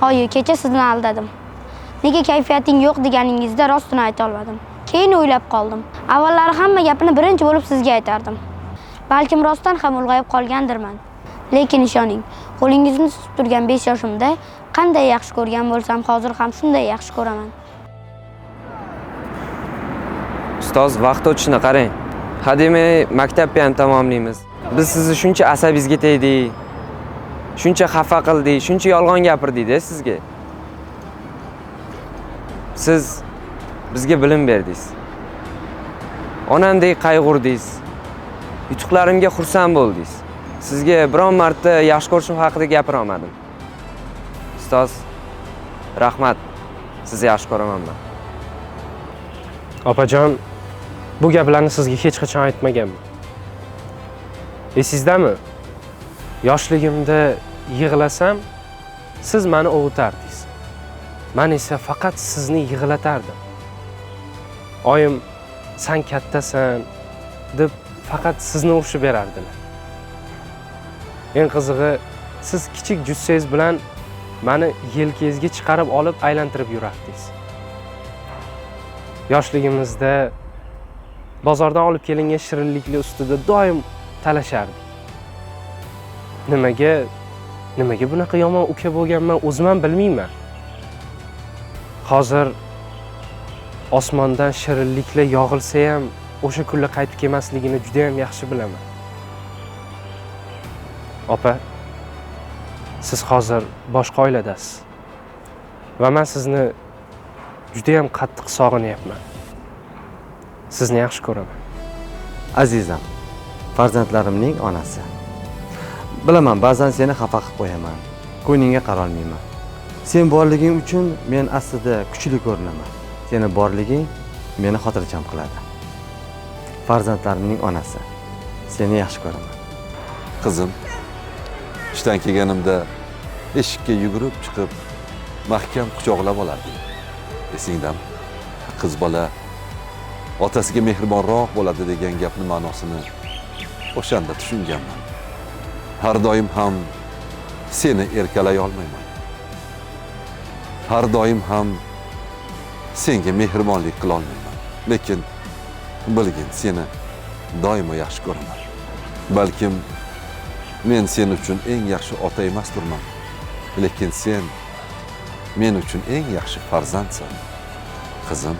Oyi, kecha sizni aldadim. Nega kayfiyating yo'q deganingizda rostini ayta olmadim. Keyin o'ylab qoldim. Avvallari hamma gapni birinchi bo'lib sizga aytardim. Balkim rostdan ham ulg'ayib qolgandirman. Lekin ishoning, qo'lingizni tutib turgan 5 yoshimda qanday yaxshi ko'rgan bo'lsam, hozir ham shunday yaxshi ko'raman. Ustoz, vaqt o'tishini qarang. Hademay maktabni ham tamomlaymiz. Biz sizni shuncha asabingizga tegdik. Shuncha xafa qildik, shuncha yolg'on gapirdik-da sizga. Siz bizga bilim berdingiz. Onamdek qayg'urdingiz. Yutuqlarimga xursand bo'ldingiz. Sizga biron marta yaxshi ko'rishim haqida gapira olmadim. Ustoz, rahmat. Sizni yaxshi ko'raman men. Opajon, bu gaplarni sizga hech qachon aytmaganman. Esizdami? Yoshligimda yig'lasam, siz meni ovutardingiz. Men esa faqat sizni yig'latardim. Oyim, "Sen kattasan" deb faqat sizni urishib berardilar. Eng qizig'i, siz kichik jussangiz bilan meni yelkangizga chiqarib olib aylantirib yurardingiz. Yoshligimizda bozordan olib kelingan shirinliklar ustida doim talashardik. Nimaga bunaqa yomon uka bo'lganman, o'zim ham bilmayman. Hozir osmondan shirinliklar yog'ilsa ham o'sha kunlar qaytib kelmasligini juda ham yaxshi bilaman. Opa, siz hozir boshqa oiladasiz. Va men sizni juda ham qattiq sog'inyapman. Sizni yaxshi ko'raman. Azizam, farzandlarimning onasi. Bilaman, ba'zan seni xafa qilib qo'yaman. Ko'nglingga qara olmayman. Sen borliging uchun men aslida kuchli ko'rinaman. Seni borliging meni xotirjam qiladi. Farzandlarimning onasi. Seni yaxshi ko'raman. Qizim, ishdan kelganimda eshikka yugurib chiqib, mahkam quchoqlab olardi. Esingdami? Qiz bola otasiga mehribonroq bo'ladi degan gapning ma'nosini o'shanda tushunganman. Har doim ham seni erkalay olmayman. Har doim ham senga mehribonlik qila olmayman. Lekin bilgin, seni doimo yaxshi ko'raman. Balkim men sen uchun eng yaxshi ota emasdirman. Lekin sen men uchun eng yaxshi farzandsan. Qizim.